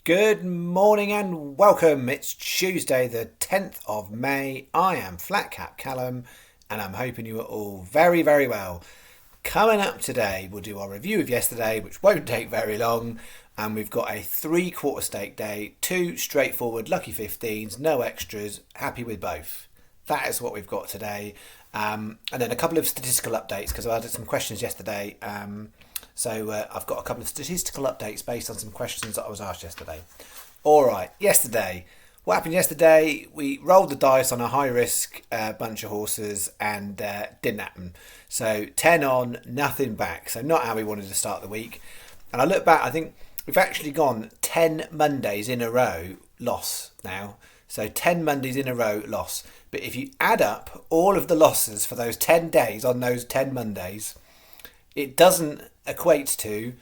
Good morning and welcome. It's Tuesday, the 10th of May. I am Flat Cap Callum, and I'm hoping you are all very, very well. Coming up today, we'll do our review of yesterday, which won't take very long. And we've got a 3/4 stake day, two straightforward lucky 15s, no extras, happy with both. That is what we've got today. And then a couple of statistical updates, because I had some questions yesterday. So I've got a couple of statistical updates based on some questions that I was asked yesterday. All right, yesterday. What happened yesterday? We rolled the dice on a high-risk bunch of horses and didn't happen. So 10 on, nothing back. So not how we wanted to start the week. And I look back, I think we've actually gone 10 Mondays in a row loss now. So 10 Mondays in a row loss. But if you add up all of the losses for those 10 days on those 10 Mondays, it doesn't equate to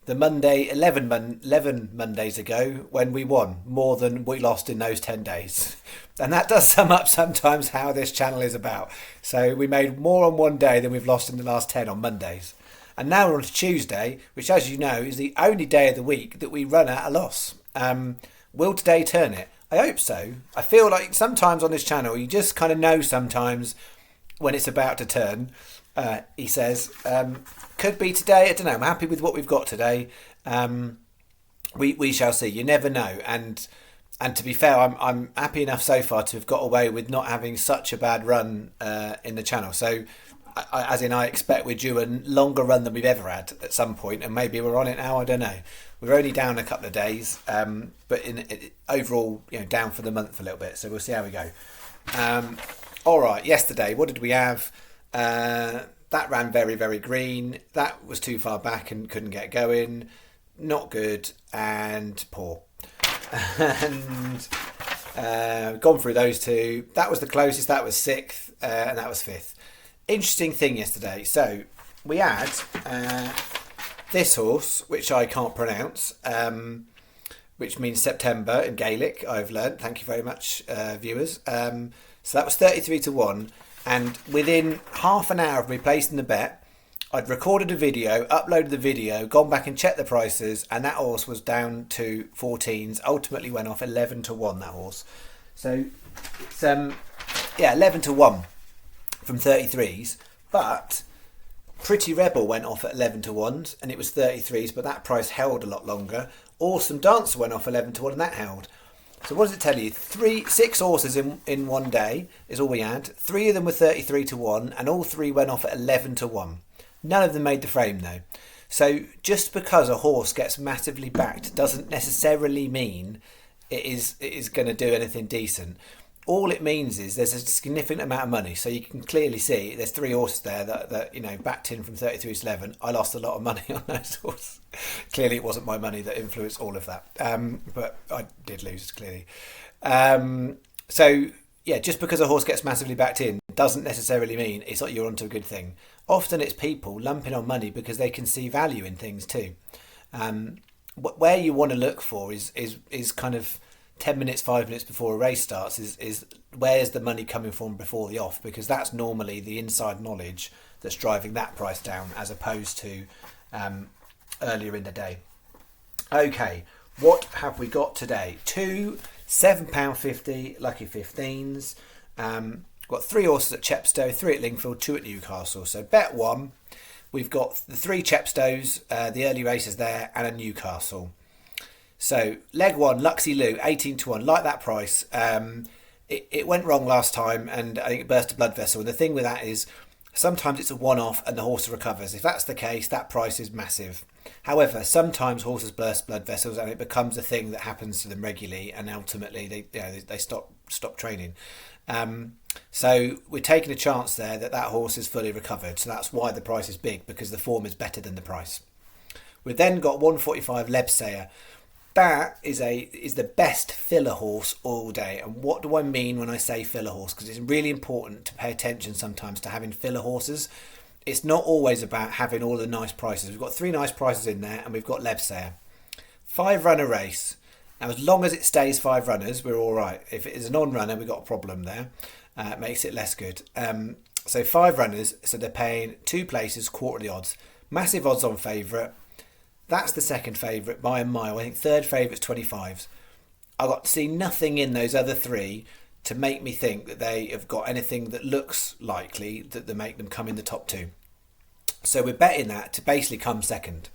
the Monday 11 Mondays ago when we won more than we lost in those 10 days. And that does sum up sometimes how this channel is about. So we made more on one day than we've lost in the last 10 on Mondays. And now we're on to Tuesday, which, as you know, is the only day of the week that we run at a loss. Will today turn it? I hope so. I feel like sometimes on this channel, you just kind of know sometimes when it's about to turn. He says, could be today. I don't know. I'm happy with what we've got today. We shall see. You never know. And to be fair, I'm happy enough so far to have got away with not having such a bad run in the channel. So, I expect we're due a longer run than we've ever had at some point, and maybe we're on it now. I don't know. We're only down a couple of days, but overall, down for the month a little bit. So we'll see how we go. All right. Yesterday, what did we have? That ran very, very green. That was too far back and couldn't get going. Not good and poor. And gone through those two. That was the closest. That was 6th, and that was 5th. Interesting thing yesterday. So we had this horse, which I can't pronounce, which means September in Gaelic. I've learnt. Thank you very much, viewers. So that was 33 to 1. And within half an hour of me placing the bet, I'd recorded a video, uploaded the video, gone back and checked the prices, and that horse was down to 14s. Ultimately went off 11 to 1, that horse. So it's 11 to 1 from 33s. But Pretty Rebel went off at 11 to 1s, and it was 33s, but that price held a lot longer. Awesome Dancer went off 11 to 1, and that held. So what does it tell you? 6 horses in one day is all we had. 3 of them were 33 to 1, and all 3 went off at 11 to 1. None of them made the frame though. So just because a horse gets massively backed doesn't necessarily mean it is going to do anything decent. All it means is there's a significant amount of money. So you can clearly see there's 3 horses there that backed in from 33 to 11. I lost a lot of money on those horses. Clearly it wasn't my money that influenced all of that. But I did lose, clearly. So just because a horse gets massively backed in doesn't necessarily mean it's like you're onto a good thing. Often it's people lumping on money because they can see value in things too. Where you want to look for is kind of 10 minutes, 5 minutes before a race starts is where's the money coming from before the off, because that's normally the inside knowledge that's driving that price down as opposed to earlier in the day. Okay, what have we got today? 2 £7.50 lucky 15s. Got 3 horses at Chepstow, 3 at Lingfield, 2 at Newcastle. So bet 1, we've got the 3 Chepstows, the early races there, and a Newcastle. So leg 1, Luxy Lou, 18 to 1, like that price. It went wrong last time, and I think it burst a blood vessel. And the thing with that is sometimes it's a one-off and the horse recovers. If that's the case, that price is massive. However, sometimes horses burst blood vessels and it becomes a thing that happens to them regularly, and ultimately they stop training. So we're taking a chance there that horse is fully recovered. So that's why the price is big, because the form is better than the price. We've then got 145 Lebsayer. That is the best filler horse all day. And what do I mean when I say filler horse? Because it's really important to pay attention sometimes to having filler horses. It's not always about having all the nice prices. We've got 3 nice prices in there, and we've got Lebsayer. 5-runner race. Now, as long as it stays 5 runners, we're all right. If it is a non-runner, we've got a problem there. It makes it less good. So 5 runners, so they're paying 2 places, quarter of the odds. Massive odds on favourite. That's the second favourite by a mile. I think third favourite's 25s. I got to see nothing in those other three to make me think that they have got anything that looks likely that they make them come in the top two. So we're betting that to basically come second.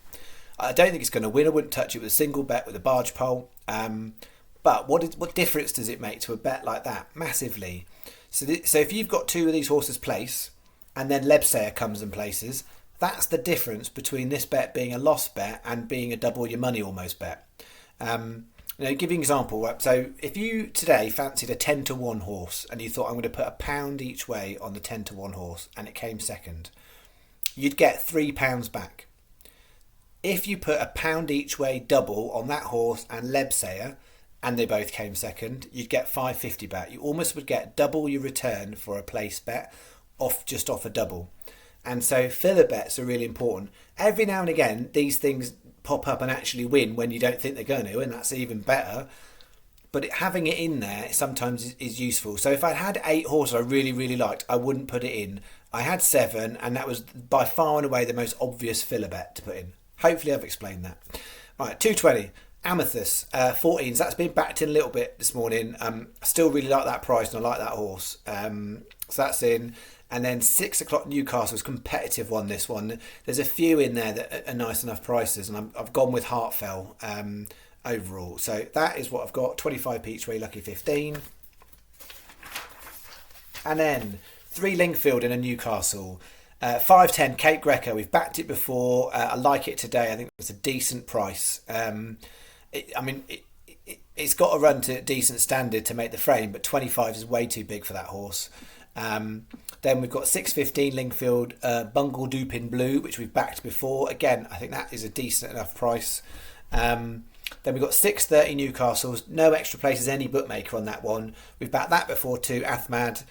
I don't think it's going to win. I wouldn't touch it with a single bet with a barge pole. But what difference does it make to a bet like that? Massively. So if you've got two of these horses place and then Lebsayer comes and places, that's the difference between this bet being a lost bet and being a double your money almost bet. Give you an example. Right? So if you today fancied a 10-1 horse and you thought I'm going to put £1 each way on the 10-1 horse and it came second, you'd get £3 back. If you put £1 each way double on that horse and Lebsayer and they both came second, you'd get £5.50 back. You almost would get double your return for a place bet off a double. And so filler bets are really important. Every now and again, these things pop up and actually win when you don't think they're going to, and that's even better. But having it in there sometimes is useful. So if I had 8 horses I really, really liked, I wouldn't put it in. I had 7, and that was by far and away the most obvious filler bet to put in. Hopefully I've explained that. Right, 220. Amethyst, 14s. That's been backed in a little bit this morning. I still really like that price and I like that horse. So that's in. And then 6 o'clock Newcastle's competitive one, this one. There's a few in there that are nice enough prices, and I've gone with Hartfell overall. So that is what I've got. 25p each way, lucky 15. And then 3 Lingfield in a Newcastle. 5.10 Cape Greco. We've backed it before. I like it today. I think it's a decent price. It's got to run to decent standard to make the frame, but 25 is way too big for that horse. Then we've got 6.15 Lingfield Bungle Dupe in Blue, which we've backed before. Again, I think that is a decent enough price. Then we've got 6.30 Newcastle's. No extra places, any bookmaker on that one. We've backed that before too. Athmad.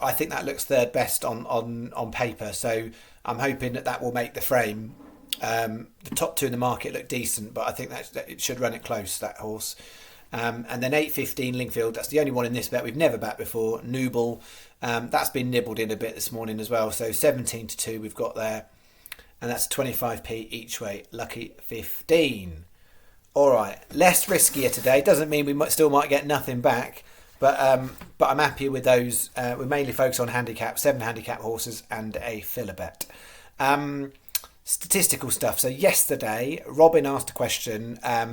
I think that looks third best on paper, so I'm hoping that will make the frame. The top two in the market look decent, but I think that it should run it close, that horse. And then 8.15 Lingfield, that's the only one in this bet we've never backed before. Nooble, that's been nibbled in a bit this morning as well, so 17-2 we've got there, and that's 25p each way, lucky 15. Alright, less riskier today. Doesn't mean we still might get nothing back, but I'm happy with those. We're mainly focused on handicap, 7 handicap horses and a filler bet. Statistical stuff. So yesterday, Robin asked a question. I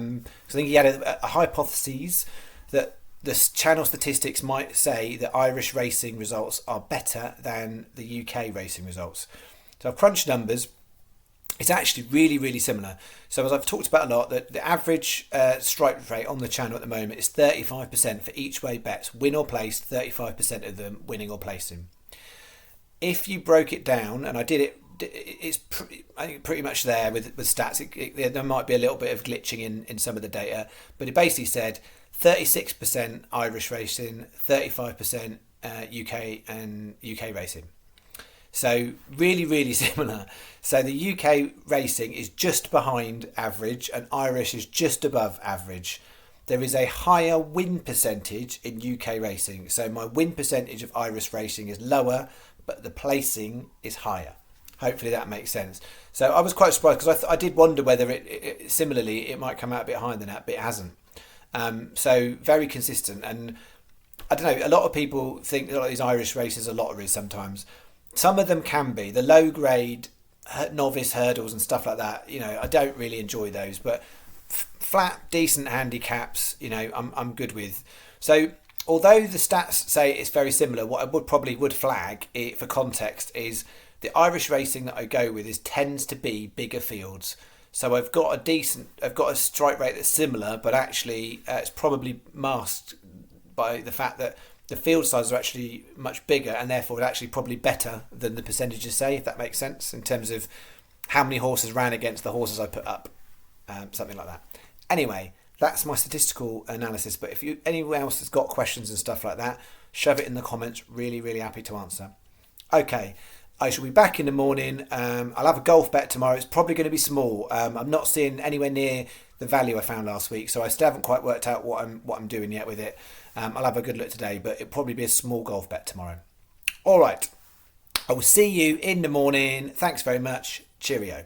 think he had a hypothesis that the channel statistics might say that Irish racing results are better than the UK racing results. So I've crunched numbers. It's actually really, really similar. So as I've talked about a lot, the average strike rate on the channel at the moment is 35% for each way bets, win or placed, 35% of them winning or placing. If you broke it down, and I did it, it's pretty much there with stats. There might be a little bit of glitching in some of the data, but it basically said 36% Irish racing, 35% UK and UK racing. So really, really similar. So the UK racing is just behind average and Irish is just above average. There is a higher win percentage in UK racing. So my win percentage of Irish racing is lower, but the placing is higher. Hopefully that makes sense. So I was quite surprised because I did wonder whether similarly it might come out a bit higher than that, but it hasn't. So very consistent. And I don't know, a lot of people think that a lot of these Irish races are lotteries sometimes. Some of them can be. The low grade novice hurdles and stuff like that, I don't really enjoy those, but flat, decent handicaps, I'm good with. So although the stats say it's very similar, what I would flag it for context is the Irish racing that I go with tends to be bigger fields. So I've got a strike rate that's similar, but actually it's probably masked by the fact that the field sizes are actually much bigger and therefore actually probably better than the percentages say, if that makes sense, in terms of how many horses ran against the horses I put up, something like that. Anyway, that's my statistical analysis, but if anyone else has got questions and stuff like that, shove it in the comments. Really, really happy to answer. Okay, I shall be back in the morning. I'll have a golf bet tomorrow. It's probably going to be small. I'm not seeing anywhere near the value I found last week, so I still haven't quite worked out what I'm doing yet with it. I'll have a good look today, but it'll probably be a small golf bet tomorrow. All right, I will see you in the morning. Thanks very much. Cheerio.